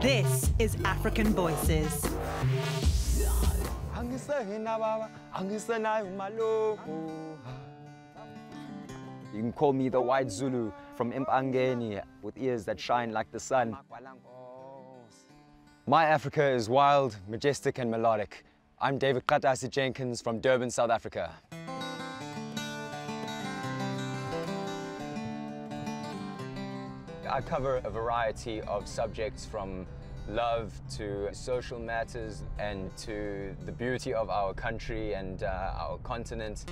This is African Voices. You can call me the White Zulu from Impangeni, with ears that shine like the sun. My Africa is wild, majestic and melodic. I'm David Katasi Jenkins from Durban, South Africa. I cover a variety of subjects from love to social matters and to the beauty of our country and our continent.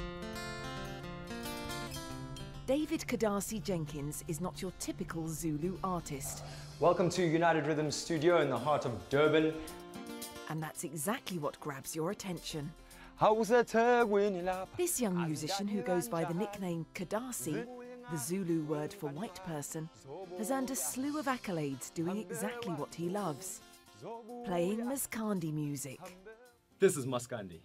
David Kadasi Jenkins is not your typical Zulu artist. Welcome to United Rhythms Studio in the heart of Durban. And that's exactly what grabs your attention. This young musician, who goes by the nickname Kadasi, the Zulu word for white person, has earned a slew of accolades doing exactly what he loves, playing Maskandi music. This is Maskandi.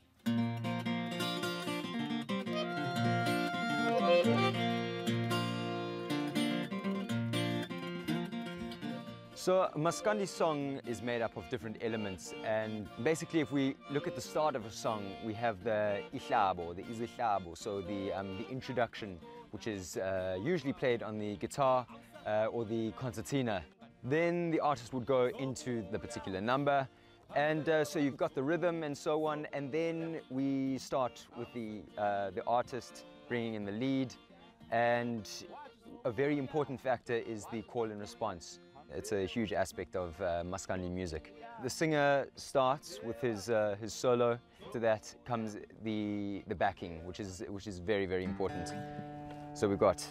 So a Maskandi song is made up of different elements, and basically if we look at the start of a song, we have the ihlabo, the izihlabo, so the introduction, which is usually played on the guitar or the concertina. Then the artist would go into the particular number, and so you've got the rhythm and so on, and then we start with the artist bringing in the lead, and a very important factor is the call and response. It's a huge aspect of Maskandi music. The singer starts with his solo. After that comes the backing, which is very, very important. So we've got.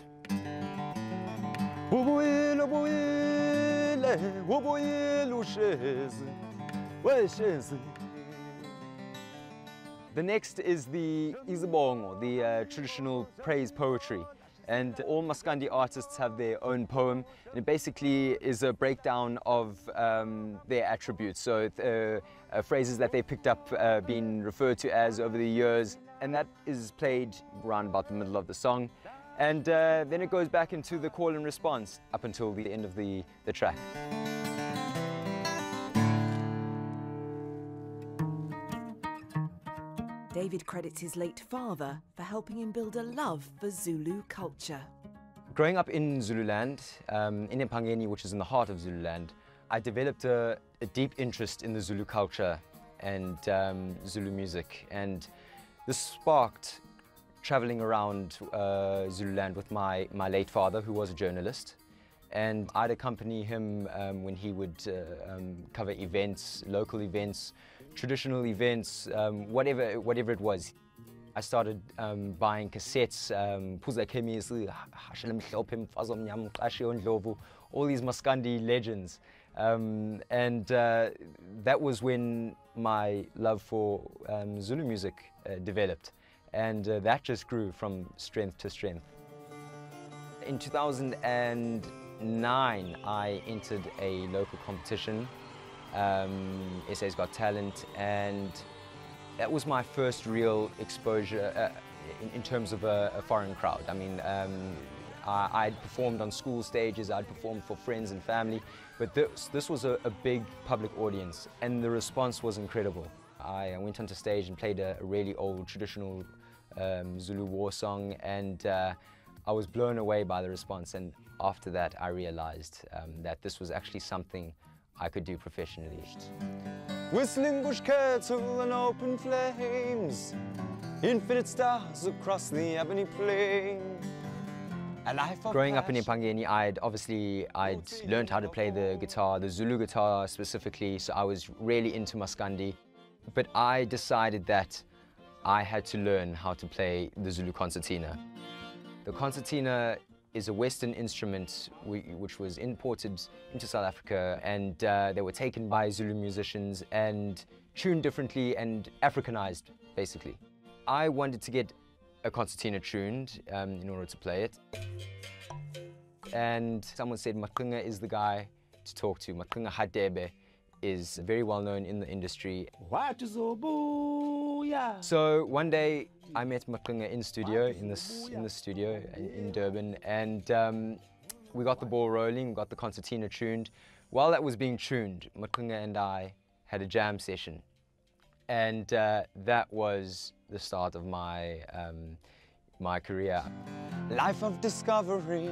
The next is the izibongo, the traditional praise poetry. And all Maskandi artists have their own poem, and it basically is a breakdown of their attributes. So phrases that they picked up being referred to as over the years, and that is played around about the middle of the song. And then it goes back into the call and response up until the end of the track. David credits his late father for helping him build a love for Zulu culture. Growing up in Zululand, in Impangeni, which is in the heart of Zululand, I developed a deep interest in the Zulu culture and Zulu music. And this sparked traveling around Zululand with my late father, who was a journalist. And I'd accompany him when he would cover events, local events, traditional events, whatever it was. I started buying cassettes, all these Maskandi legends. And that was when my love for Zulu music developed. And that just grew from strength to strength. In 2009, I entered a local competition, SA's Got Talent, and that was my first real exposure in terms of a foreign crowd. I mean, I'd performed on school stages, I'd performed for friends and family, but this was a big public audience, and the response was incredible. I went onto stage and played a really old traditional Zulu war song, and I was blown away by the response. And after that, I realized that this was actually something I could do professionally. Whistling bush cattle and open flames, infinite stars across the ebony plain. Growing up in Impangeni, I'd learned how to play the guitar, the Zulu guitar specifically, so I was really into Maskandi. But I decided that I had to learn how to play the Zulu concertina. The concertina is a Western instrument which was imported into South Africa, and they were taken by Zulu musicians and tuned differently and Africanized, basically. I wanted to get a concertina tuned in order to play it. And someone said Maqhinga is the guy to talk to. Maqhinga Hadebe is very well known in the industry. So one day I met Maqhinga in the studio in Durban, and we got the ball rolling, we got the concertina tuned. While that was being tuned, Maqhinga and I had a jam session, and that was the start of my my career. Life of discovery,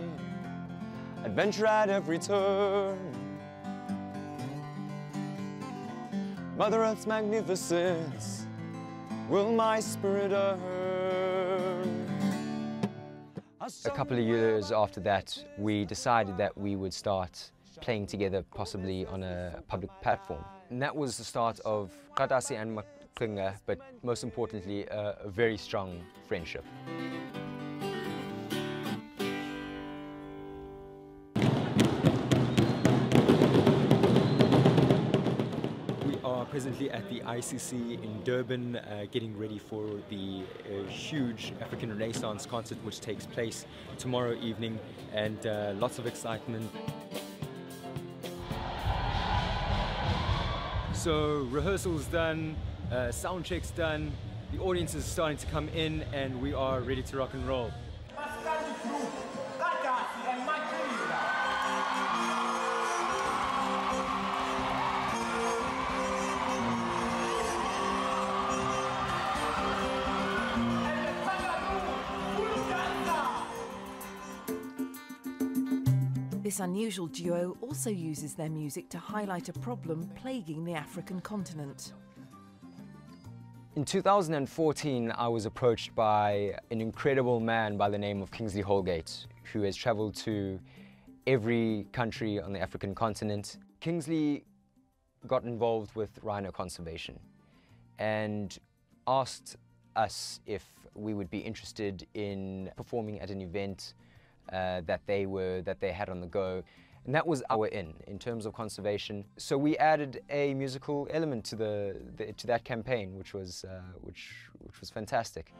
adventure at every turn. Mother Earth's magnificence will my spirit earn. A couple of years after that, we decided that we would start playing together, possibly on a public platform. And that was the start of Kadasi and Maqhinga, but most importantly, a very strong friendship. We are presently at the ICC in Durban, getting ready for the huge African Renaissance concert which takes place tomorrow evening, and lots of excitement. So rehearsals done, sound checks done, the audience is starting to come in, and we are ready to rock and roll. This unusual duo also uses their music to highlight a problem plaguing the African continent. In 2014, I was approached by an incredible man by the name of Kingsley Holgate, who has traveled to every country on the African continent. Kingsley got involved with rhino conservation and asked us if we would be interested in performing at an event that they had on the go, and that was our in terms of conservation. So we added a musical element to to that campaign, which was fantastic.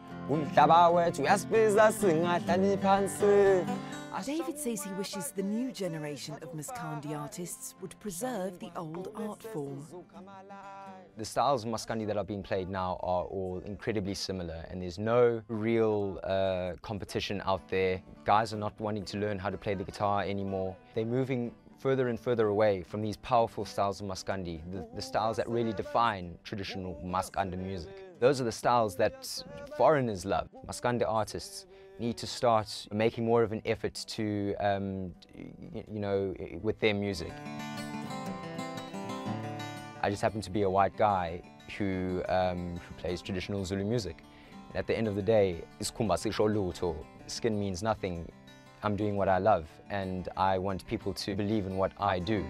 David says he wishes the new generation of Maskandi artists would preserve the old art form. The styles of Maskandi that are being played now are all incredibly similar, and there's no real competition out there. Guys are not wanting to learn how to play the guitar anymore. They're moving further and further away from these powerful styles of Maskandi, the styles that really define traditional Maskandi music. Those are the styles that foreigners love. Maskandi artists need to start making more of an effort to, you know, with their music. I just happen to be a white guy who plays traditional Zulu music. And at the end of the day, skin means nothing. I'm doing what I love, and I want people to believe in what I do.